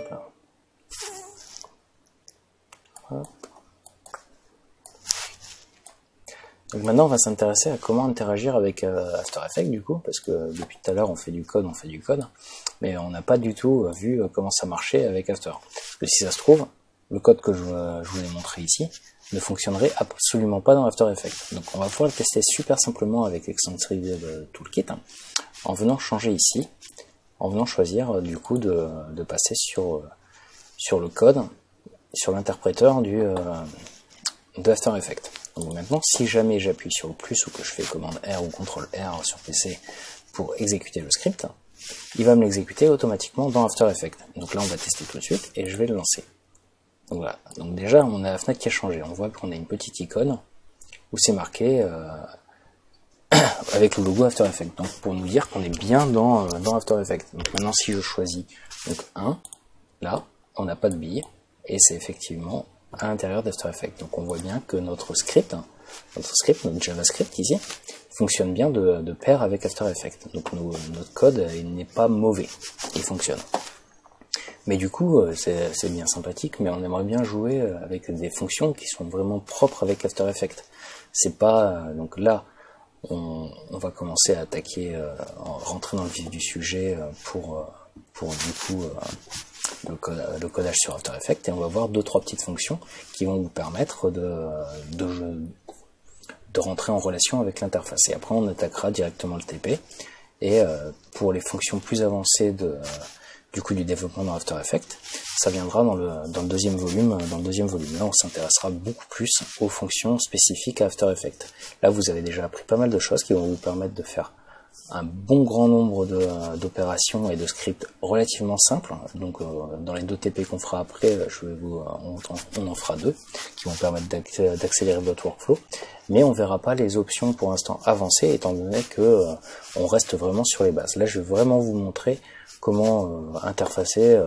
Hop là. Hop. Donc maintenant on va s'intéresser à comment interagir avec After Effects du coup, parce que depuis tout à l'heure on fait du code, mais on n'a pas du tout vu comment ça marchait avec After. Parce que si ça se trouve, le code que je vous ai montré ici ne fonctionnerait absolument pas dans After Effects. Donc on va pouvoir le tester super simplement avec Extensive Toolkit, en venant changer ici, en venant choisir du coup de passer sur le code, sur l'interpréteur de After Effects. Donc maintenant, si jamais j'appuie sur le plus ou que je fais commande R ou CTRL R sur PC pour exécuter le script, il va me l'exécuter automatiquement dans After Effects. Donc là, on va tester tout de suite et je vais le lancer. Donc voilà. Donc déjà, on a la fenêtre qui a changé. On voit qu'on a une petite icône où c'est marqué avec le logo After Effects. Donc pour nous dire qu'on est bien dans After Effects. Donc maintenant, si je choisis donc 1, là, on n'a pas de bille et c'est effectivement à l'intérieur d'After Effects. Donc on voit bien que notre script, notre JavaScript ici, fonctionne bien de pair avec After Effects. Donc notre code il n'est pas mauvais, il fonctionne. Mais du coup, c'est bien sympathique, mais on aimerait bien jouer avec des fonctions qui sont vraiment propres avec After Effects. C'est pas donc là, on va commencer à attaquer, rentrer dans le vif du sujet pour du coup le codage sur After Effects, et on va voir 2-3 petites fonctions qui vont vous permettre de rentrer en relation avec l'interface. Et après on attaquera directement le TP, et pour les fonctions plus avancées du développement dans After Effects, ça viendra dans le deuxième volume. Dans le deuxième volume, là on s'intéressera beaucoup plus aux fonctions spécifiques à After Effects. Là vous avez déjà appris pas mal de choses qui vont vous permettre de faire un bon grand nombre d'opérations et de scripts relativement simples. Donc dans les 2 TP qu'on fera après, on en fera 2 qui vont permettre d'accélérer votre workflow. Mais on verra pas les options pour l'instant avancées, étant donné que on reste vraiment sur les bases. Là je vais vraiment vous montrer comment interfacer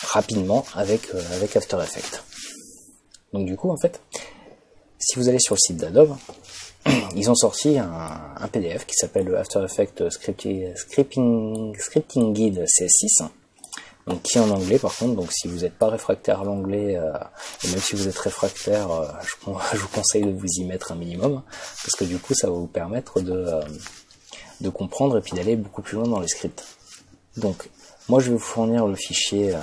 rapidement avec After Effects. Donc du coup en fait, si vous allez sur le site d'Adobe, ils ont sorti un PDF qui s'appelle le After Effects Scripting Guide CS6, donc qui est en anglais par contre. Donc si vous n'êtes pas réfractaire à l'anglais, et même si vous êtes réfractaire, je vous conseille de vous y mettre un minimum, parce que du coup ça va vous permettre de comprendre et puis d'aller beaucoup plus loin dans les scripts. Donc moi je vais vous fournir le fichier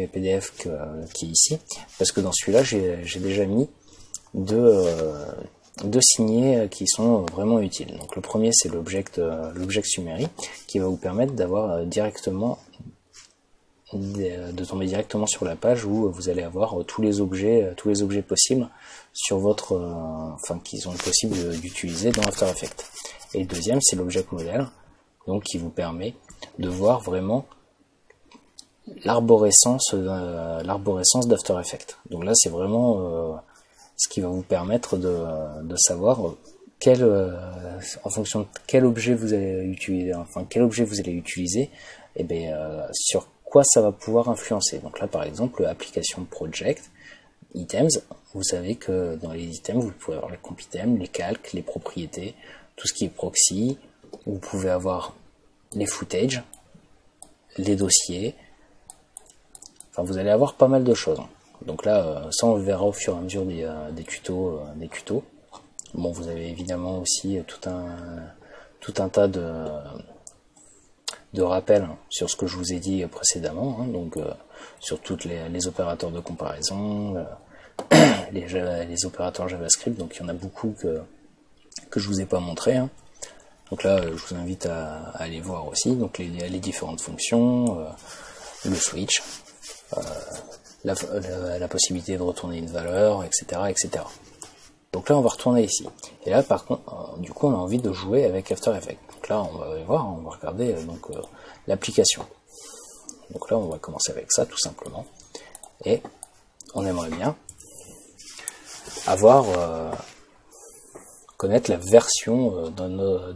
PDF qui est ici, parce que dans celui-là j'ai déjà mis deux signés qui sont vraiment utiles. Donc le premier c'est l'object summary, qui va vous permettre d'avoir directement de tomber directement sur la page où vous allez avoir tous les objets possibles sur votre qui sont possibles d'utiliser dans After Effects. Et le deuxième c'est l'object model, donc qui vous permet de voir vraiment l'arborescence d'After Effects. Donc là c'est vraiment ce qui va vous permettre de savoir en fonction de quel objet vous allez utiliser, et bien sur quoi ça va pouvoir influencer. Donc là par exemple application project items, vous savez que dans les items vous pouvez avoir les comp items, les calques, les propriétés, tout ce qui est proxy. Vous pouvez avoir les footage, les dossiers, enfin vous allez avoir pas mal de choses. Donc là, ça on le verra au fur et à mesure des tutos. Bon, vous avez évidemment aussi tout un tas de rappels sur ce que je vous ai dit précédemment, donc sur toutes les opérateurs de comparaison, les opérateurs JavaScript. Donc il y en a beaucoup que je vous ai pas montré. Donc là, je vous invite à aller voir aussi donc les différentes fonctions, le switch, la possibilité de retourner une valeur, etc., etc. Donc là, on va retourner ici. Et là, par contre, du coup, on a envie de jouer avec After Effects. Donc là, on va voir, on va regarder l'application. Donc là, on va commencer avec ça, tout simplement. Et on aimerait bien connaître la version de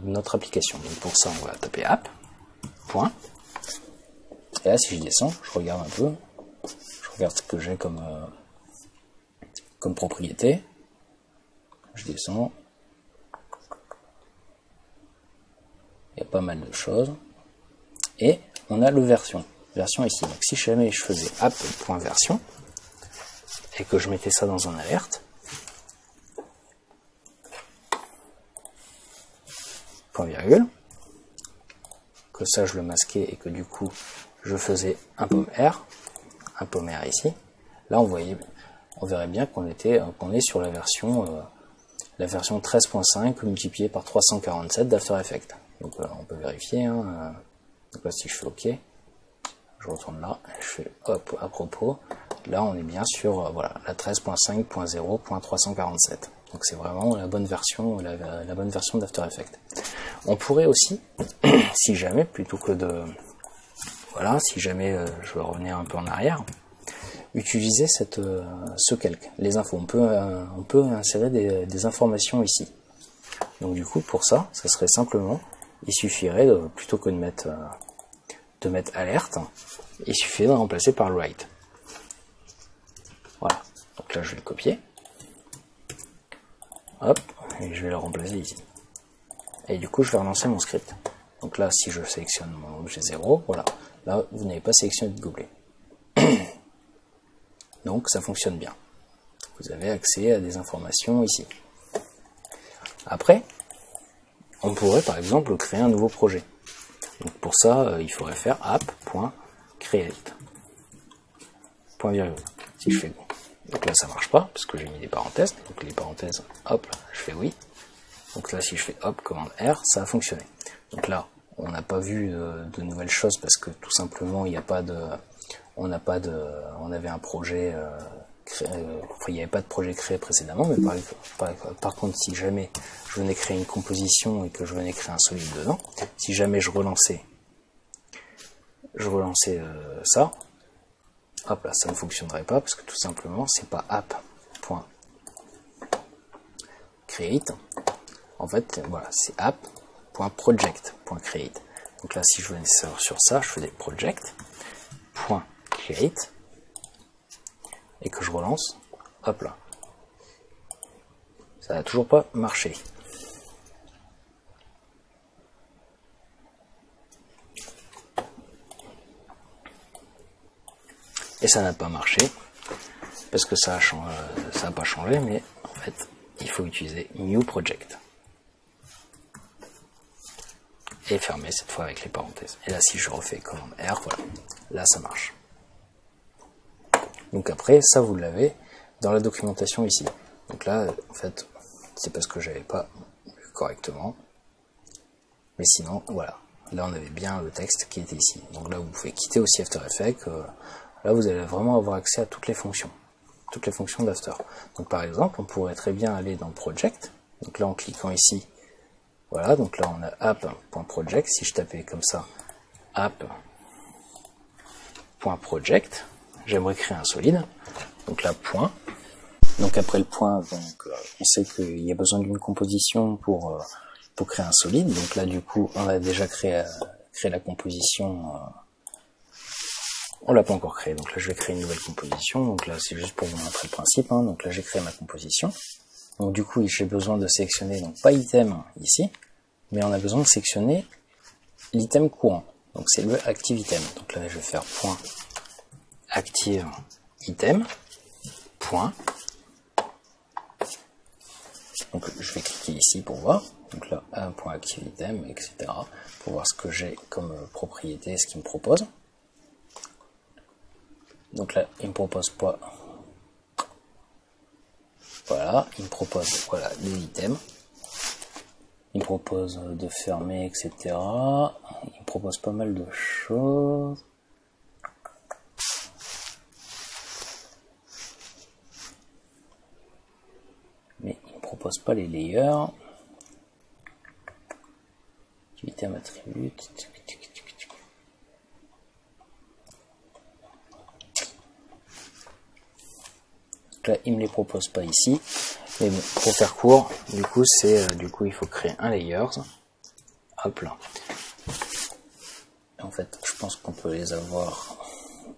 notre application. Donc pour ça, on va taper app, point. Et là, si je descends, je regarde un peu. Je regarde ce que j'ai comme propriété. Je descends. Il y a pas mal de choses. Et on a le version. version ici. Donc si jamais je faisais app.version et que je mettais ça dans un alerte, point virgule, que ça je le masquais et que du coup je faisais un pomme R ici, là on verrait bien qu'on est sur la version 13.5 multipliée par 347 d'After Effects. Donc on peut vérifier, hein, donc là si je fais OK, je retourne là, je fais hop à propos, là on est bien sur voilà, la 13.5.0.347. Donc c'est vraiment la bonne version, la bonne version d'After Effects. On pourrait aussi, si jamais, plutôt que de... Voilà, si jamais je veux revenir un peu en arrière, utiliser ce calque, les infos. On peut insérer des informations ici. Donc du coup, pour ça, ça serait simplement, il suffirait, plutôt que de mettre alerte, il suffirait de remplacer par write. Voilà, donc là je vais le copier. Hop, et je vais le remplacer ici. Et du coup, je vais relancer mon script. Donc là, si je sélectionne mon objet 0, voilà. Là, vous n'avez pas sélectionné de gobelet. Donc, ça fonctionne bien. Vous avez accès à des informations ici. Après, on pourrait, par exemple, créer un nouveau projet. Donc, pour ça, il faudrait faire app.create. Point virgule. Si je fais go. Donc là, ça marche pas, parce que j'ai mis des parenthèses. Donc, les parenthèses, hop, je fais oui. Donc là, si je fais hop, commande R, ça a fonctionné. Donc là, on n'a pas vu de nouvelles choses parce que tout simplement, il n'y a pas de, on avait un projet, il n'y avait pas de projet créé précédemment. Mais par contre, si jamais je venais créer une composition et que je venais créer un solide dedans, si jamais je relançais ça, hop là, ça ne fonctionnerait pas parce que tout simplement, c'est pas app.create. En fait, voilà, c'est app.project.create. Donc là, si je venais sur ça, je faisais project.create et que je relance, hop là. Ça n'a toujours pas marché. Et ça n'a pas marché parce que ça n'a pas changé, mais en fait, il faut utiliser New Project. Et fermer cette fois avec les parenthèses. Et là, si je refais commande R, voilà, là ça marche. Donc après, ça vous l'avez dans la documentation ici. Donc là, en fait, c'est parce que j'avais pas lu correctement. Mais sinon, voilà, là on avait bien le texte qui était ici. Donc là, vous pouvez quitter aussi After Effects. Là, vous allez vraiment avoir accès à toutes les fonctions d'After. Donc par exemple, on pourrait très bien aller dans Project. Donc là, en cliquant ici, voilà, donc là on a app.project, si je tapais comme ça, app.project, j'aimerais créer un solide, donc là point, donc après le point, donc, on sait qu'il y a besoin d'une composition pour créer un solide, donc là du coup on a déjà créé la composition, on l'a pas encore créé, donc là je vais créer une nouvelle composition, donc là c'est juste pour vous montrer le principe, hein, donc là j'ai créé ma composition. Donc du coup, j'ai besoin de sélectionner, donc pas item ici, mais on a besoin de sélectionner l'item courant. Donc c'est le active item. Donc là, je vais faire point active item, point. Donc je vais cliquer ici pour voir. Donc là, un point active item, etc. pour voir ce que j'ai comme propriété, ce qu'il me propose. Donc là, il me propose pas. Voilà, il me propose voilà, les items. Il me propose de fermer, etc. Il me propose pas mal de choses. Mais il me propose pas les layers. Item attribut. Là, il me les propose pas ici, mais bon, pour faire court, du coup, il faut créer un layers, hop là. En fait, je pense qu'on peut les avoir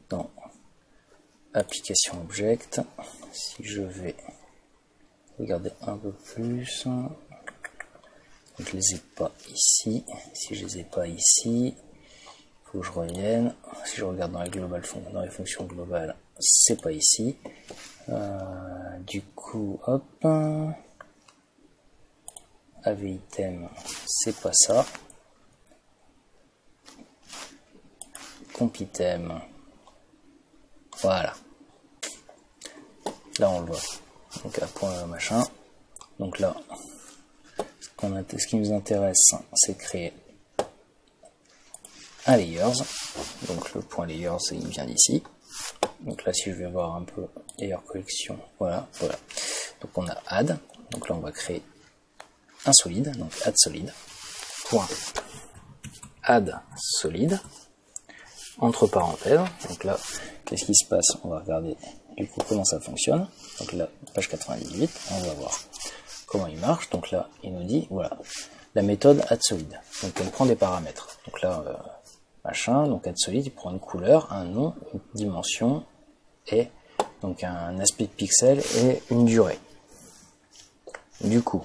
dans application object. Si je vais regarder un peu plus, je les ai pas ici. Si je les ai pas ici, il faut que je revienne. Si je regarde dans les fonctions globales, c'est pas ici. Du coup, hop. AVItem, c'est pas ça. Compitem. Voilà. Là on le voit. Donc à point machin. Donc là, ce qui nous intéresse, c'est de créer un layers. Donc le point layers, il vient d'ici. Donc là, si je vais voir un peu layer collection, voilà. Donc on a add. Donc là, on va créer un solide. Donc add solide. Point add solide. Entre parenthèses. Donc là, qu'est-ce qui se passe? On va regarder du coup comment ça fonctionne. Donc là, page 98, on va voir comment il marche. Donc là, il nous dit, voilà, la méthode addSolid. Donc elle prend des paramètres. Donc là, machin, donc addSolid, il prend une couleur, un nom, une dimension, et donc un aspect de pixel et une durée. Du coup,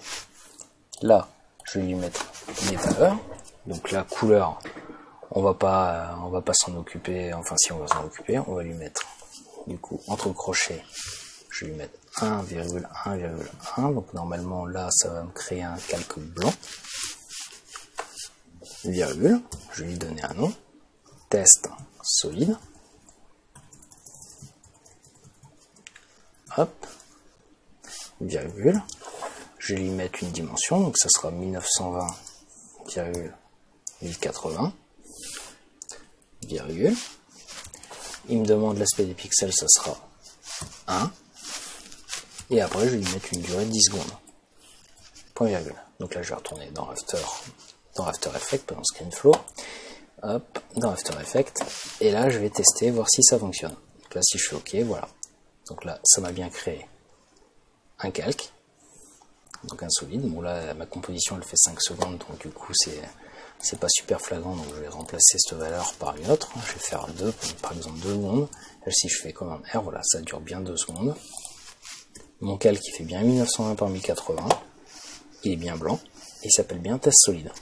là, je vais lui mettre des valeurs. Donc la couleur, on va pas s'en occuper, enfin si on va s'en occuper, on va lui mettre, du coup, entre crochets, je vais lui mettre 1,1,1, donc normalement là ça va me créer un calque blanc, virgule, je vais lui donner un nom, test solide, hop, virgule, je vais lui mettre une dimension, donc ça sera 1920,1080, virgule, il me demande l'aspect des pixels, ça sera 1, et après je vais lui mettre une durée de 10 secondes, point virgule. Donc là je vais retourner dans After Effects, pendant ScreenFlow, hop, dans After Effects, et là je vais tester, voir si ça fonctionne. Donc là si je fais OK, voilà. Donc là ça m'a bien créé un calque, donc un solide. Bon là ma composition elle fait 5 secondes, donc du coup c'est pas super flagrant, donc je vais remplacer cette valeur par une autre. Je vais faire 2, par exemple 2 secondes. Là, si je fais commande R, voilà, ça dure bien 2 secondes. Mon calque il fait bien 1920 par 1080, il est bien blanc, et il s'appelle bien test solide.